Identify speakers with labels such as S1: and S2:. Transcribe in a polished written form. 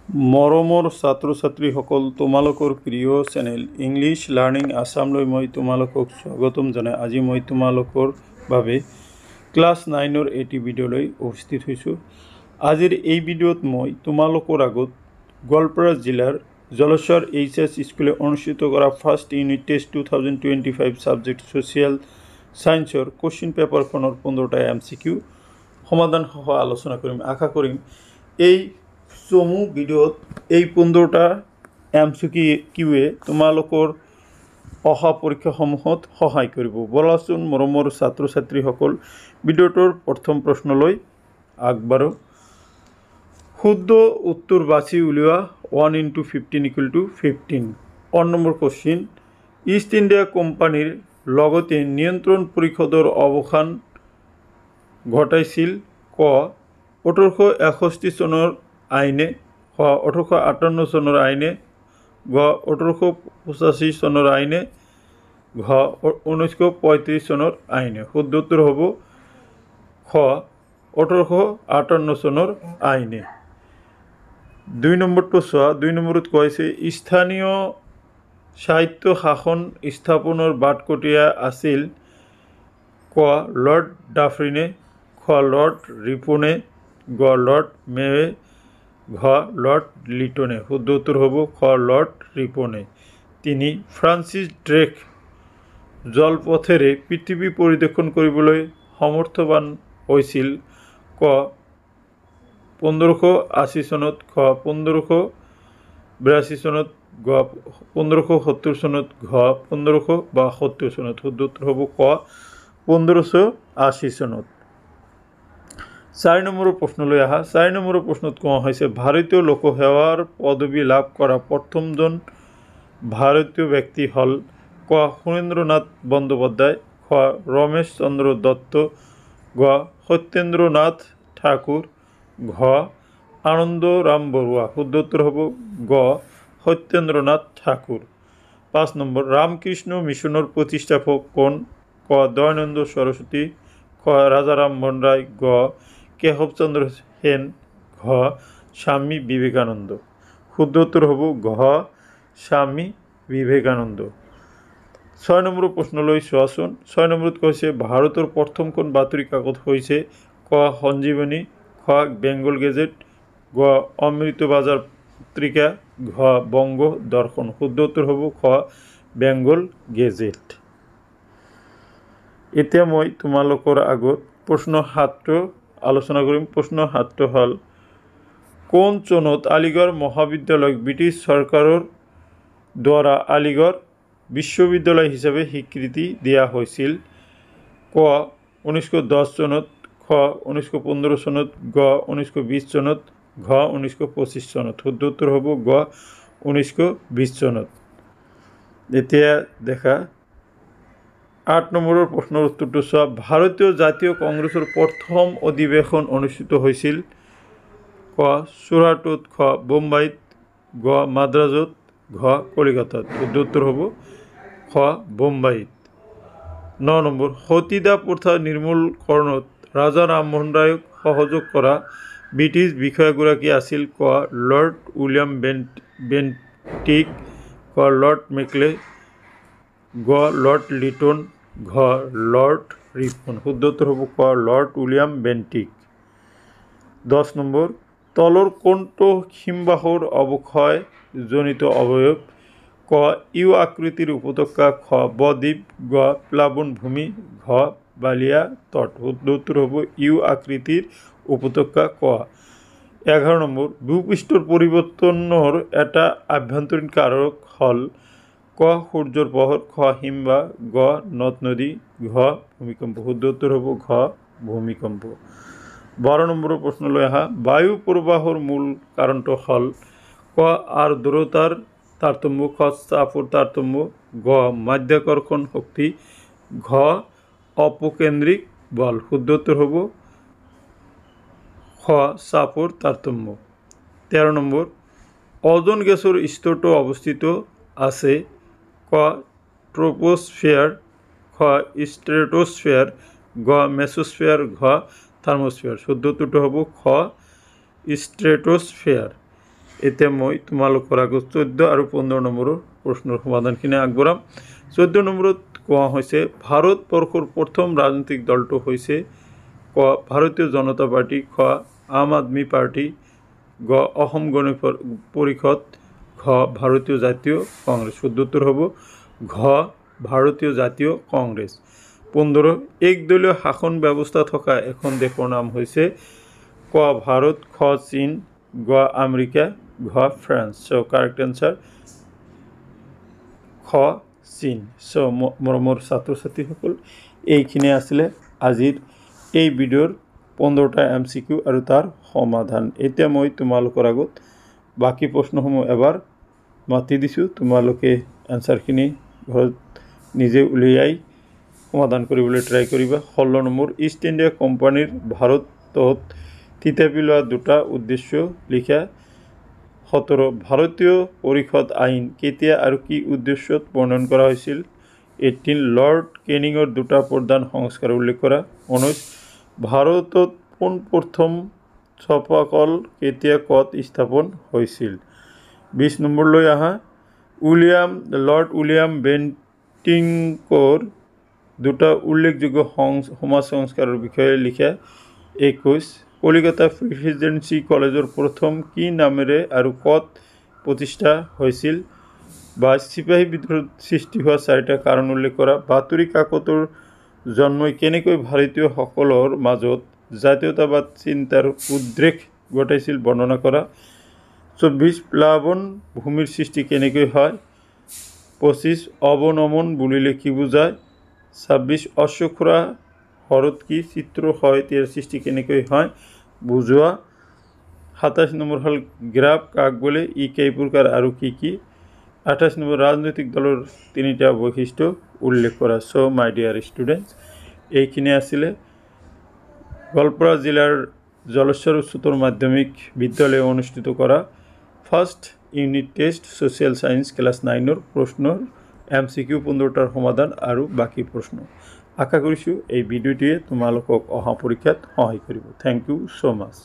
S1: মৰমৰ ছাত্ৰ ছাত্ৰীসকল তোমালোকৰ প্ৰিয় চেনেল ইংলিছ লাৰ্ণিং আছামলৈ মই তোমালোকক স্বাগতম জনাই আজি মই তোমালোকৰ বাবে ক্লাছ 9ৰ এটি ভিডিঅ'লৈ উপস্থিত হৈছোঁ। আজিৰ এই ভিডিঅ'ত মই তোমালোকৰ আগত গোৱালপাৰা জিলাৰ জলস্বৰ এইচএছ স্কুলে অনুষ্ঠিত কৰা first unit test 2025 subject social ছায়েন্সৰ কুৱেশ্যন পেপাৰখনৰ 15টা MCQ সমাধান সহ আলোচনা কৰিম। আশা কৰিম এই চমু ভিডিঅ'ত এই 15টা MCQৱে তোমালোকৰ অহা পৰীক্ষাসমূহত সহায় কৰিব। বলাচোন মৰমৰ ছাত্ৰ ছাত্ৰীসকল ভিডিঅ'টোৰ প্ৰথম প্ৰশ্নলৈ আগবাঢ়ো। শুদ্ধ উত্তৰ বাছি উলিওৱা 1 × 15 = 15। 1 নম্বৰ কুৱেশ্যন, ইষ্ট ইণ্ডিয়া কোম্পানীৰ লগতে নিয়ন্ত্ৰণ পৰিষদৰ অৱসান ঘটাইছিল ক 1861 চনৰ আইনে, খ 1858 চনৰ আইনে, গ 1885 চনৰ আইনে, ঘ 1935 চনৰ আইনে। শুদ্ধ উত্তৰ হ'ব খ 1858 চনৰ আইনে। 2 নম্বৰটো চোৱা। 2 নম্বৰত কৈছে স্থানীয় সাহিত্য শাসন স্থাপনৰ বাটকটীয়া আছিল ক লৰ্ড ডাফৰিনে, খ লৰ্ড ৰিপনে, গ লৰ্ড মেৱে, ঘ লৰ্ড লিটনে। শুদ্ধ উত্তৰ হ'ব খ লৰ্ড ৰিপনে। 3 ফ্ৰান্সিছ ড্ৰেক জলপথেৰে পৃথিৱী পৰিদৰ্শন কৰিবলৈ সমৰ্থবান হৈছিল ক 1580 চনত, খ 1582 চনত, গ 1570 চনত, ঘ 1572 চনত। শুদ্ধ উত্তৰ হ'ব ক 1580 চনত। 4 নম্বৰৰ প্ৰশ্নলৈ আহা। 4 নম্বৰৰ প্ৰশ্নত কোৱা হৈছে ভাৰতীয় লোকসেৱাৰ পদবী লাভ কৰা প্ৰথমজন ভাৰতীয় ব্যক্তি হ'ল ক সুৰেন্দ্ৰনাথ বন্দ্যোপাধ্যায়, খ ৰমেশ চন্দ্ৰ দত্ত, গ সত্যেন্দ্ৰনাথ ঠাকুৰ, ঘ আনন্দৰাম বৰুৱা। শুদ্ধ উত্তৰ হ'ব গ সত্যেন্দ্ৰনাথ ঠাকুৰ। 5 নম্বৰ ৰামকৃষ্ণ মিছনৰ প্ৰতিষ্ঠাপক কোন? ক দয়ানন্দ সৰস্বতী, খ ৰাজাৰাম মোহন ৰায়, গ কেশৱ চন্দ্ৰ সেন, ঘ স্বামী বিবেকানন্দ। শুদ্ধ উত্তৰ হ'ব ঘ স্বামী বিবেকানন্দ। 6 নম্বৰৰ প্ৰশ্নলৈ চোৱাচোন। 6 নম্বৰত কৈছে ভাৰতৰ প্ৰথমখন বাতৰি কাকত হৈছে ক সঞ্জীৱনী, খ বেংগল গেজেট, গ অমৃত বাজাৰ পত্ৰিকা, ঘ বংগ দৰ্শন। শুদ্ধ উত্তৰ হ'ব খ বেংগল গেজেট। এতিয়া মই তোমালোকৰ আগত প্ৰশ্ন 7টো আলোচনা কৰিম। প্ৰশ্ন 7টো হ'ল কোন চনত আলিগড় মহাবিদ্যালয়ক ব্ৰিটিছ চৰকাৰৰ দ্বাৰা আলিগড় বিশ্ববিদ্যালয় হিচাপে স্বীকৃতি দিয়া হৈছিল? ক 1910 চনত, খ 1915 চনত, গ 1920 চনত, ঘ 1925 চনত। শুদ্ধ উত্তৰ হ'ব গ 1920 চনত। এতিয়া দেখা 8 নম্বৰৰ প্ৰশ্নৰ উত্তৰটো চোৱা। ভাৰতীয় জাতীয় কংগ্ৰেছৰ প্ৰথম অধিৱেশন অনুষ্ঠিত হৈছিল ক চুৰাটত, খ বোম্বাইত, গ মাদ্ৰাজত, ঘ কলিকতাত। শুদ্ধ উত্তৰ হ'ব খ বোম্বাইত। 9 নম্বৰ সতীদাহ প্ৰথা নিৰ্মূলকৰণত ৰাজা ৰামমোহন ৰায়ক সহযোগ কৰা ব্ৰিটিছ বিষয়াগৰাকী আছিল ক লৰ্ড উইলিয়াম বেণ্টিক, খ লৰ্ড মেকলে, গ লৰ্ড লিটন, ঘ লৰ্ড ৰিপন। শুদ্ধ উত্তৰ হ'ব ক লৰ্ড উইলিয়াম বেণ্টিক। 10 নম্বৰ তলৰ কোনটো হিমবাহৰ অৱক্ষয়জনিত অৱয়ব? ক ইউ আকৃতিৰ উপত্যকা, খ বদ্বীপ, গ প্লাৱনভূমি, ঘ বালিয়া তট। শুদ্ধ উত্তৰ হ'ব ইউ আকৃতিৰ উপত্যকা ক। 11 নম্বৰ ভূপৃষ্ঠৰ পৰিৱৰ্তনৰ এটা আভ্যন্তৰীণ কাৰক হ'ল ক সূৰ্যৰ পোহৰ, খ হিমবাহ, গ নদ নদী, ঘ ভূমিকম্প। শুদ্ধ উত্তৰ হ'ব ঘ ভূমিকম্প। 12 নম্বৰৰ প্ৰশ্নলৈ আহা। বায়ু প্ৰবাহৰ মূল কাৰণটো হ'ল ক আৰ্দ্ৰতাৰ তাৰতম্য, খ চাপৰ তাৰতম্য, গ মাধ্যাকৰ্ষণ শক্তি, ঘ অপকেন্দ্ৰিক বল। শুদ্ধ উত্তৰ হ'ব খ চাপৰ তাৰতম্য। 13 নম্বৰ অজন গেছৰ স্তৰটো অৱস্থিত আছে ক ট্ৰপোস্ফিয়াৰ, খ ষ্ট্ৰেটোস্ফিয়াৰ, গ মেছোস্ফিয়াৰ, ঘ থাৰ্মোস্ফিয়াৰ। শুদ্ধ উত্তৰটো হ'ব খ ষ্ট্ৰেটোস্ফিয়াৰ। এতিয়া মই তোমালোকৰ আগত 14 আৰু 15 নম্বৰৰ প্ৰশ্নৰ সমাধানখিনি আগবঢ়াম। 14 নম্বৰত কোৱা হৈছে ভাৰতবৰ্ষৰ প্ৰথম ৰাজনৈতিক দলটো হৈছে ক ভাৰতীয় জনতা পাৰ্টি, খ আম আদমি পাৰ্টি, গ অসম গণ পৰিষদ, ঘ ভাৰতীয় জাতীয় কংগ্ৰেছ। শুদ্ধ উত্তৰ হ'ব ঘ ভাৰতীয় জাতীয় কংগ্ৰেছ। 15 একদলীয় শাসন ব্যৱস্থা থকা এখন দেশৰ নাম হৈছে ক ভাৰত, খ চীন, গ আমেৰিকা, ঘ ফ্ৰান্স। চ কাৰেক্ট এনচাৰ খ চীন। চ মৰমৰ ছাত্ৰ ছাত্ৰীসকল, এইখিনি আছিলে আজিৰ এই ভিডিঅ'ৰ 15টা MCQ আৰু তাৰ সমাধান। এতিয়া মই তোমালোকৰ আগত বাকী প্ৰশ্নসমূহ এবাৰ মাতি দিছোঁ, তোমালোকে এনচাৰখিনি ঘৰত নিজে উলিয়াই সমাধান কৰিবলৈ ট্ৰাই কৰিবা। 16 নম্বৰ ইষ্ট ইণ্ডিয়া কোম্পানীৰ ভাৰতত থিতাপি লোৱা দুটা উদ্দেশ্য লিখা। 17 ভাৰতীয় পৰিষদ আইন কেতিয়া আৰু কি উদ্দেশ্যত প্ৰণয়ন কৰা হৈছিল। 18 লৰ্ড কেনিঙৰ দুটা প্ৰধান সংস্কাৰ উল্লেখ কৰা। 19 ভাৰতত পোনপ্ৰথম চাপাকল কেতিয়া ক'ত স্থাপন হৈছিল। 20 নম্বৰলৈ আহা লৰ্ড উইলিয়াম বেণ্টিংকৰ দুটা উল্লেখযোগ্য সমাজ সংস্কাৰৰ বিষয়ে লিখা। 21 কলিকতা প্ৰেচিডেন্সি কলেজৰ প্ৰথম কি নামেৰে আৰু ক'ত প্ৰতিষ্ঠা হৈছিল। 22 চিপাহী বিদ্ৰোহৰ সৃষ্টি হোৱা 4টা কাৰণ উল্লেখ কৰা। বাতৰি কাকতৰ জন্মই কেনেকৈ ভাৰতীয়সকলৰ মাজত জাতীয়তাবাদ চিন্তাৰ উদ্ৰেক ঘটাইছিল বৰ্ণনা কৰা। 24 প্লাৱন ভূমিৰ সৃষ্টি কেনেকৈ হয়। 25 অৱনমন বুলিলে কি বুজায়। 26 অশ্বক্ষুৰা হ্ৰদ কি চিত্ৰ সাহিত্যৰ সৃষ্টি কেনেকৈ হয় বুজোৱা। 27 নম্বৰ হ'ল গ্ৰাফ কাক বোলে, ই কেই প্ৰকাৰ আৰু কি কি। 28 নম্বৰ ৰাজনৈতিক দলৰ 3টা বৈশিষ্ট্য উল্লেখ কৰা। চ' মাই ডিয়াৰ ষ্টুডেণ্টছ, এইখিনি আছিলে গোৱালপাৰা জিলাৰ জলেশ্বৰ উচ্চতৰ মাধ্যমিক বিদ্যালয়ে অনুষ্ঠিত কৰা first unit test social science class 9ৰ প্ৰশ্নৰ MCQ 15টাৰ সমাধান আৰু বাকী প্ৰশ্ন। আশা কৰিছোঁ এই ভিডিঅ'টোৱে তোমালোকক অহা পৰীক্ষাত সহায় কৰিব। Thank you so' much.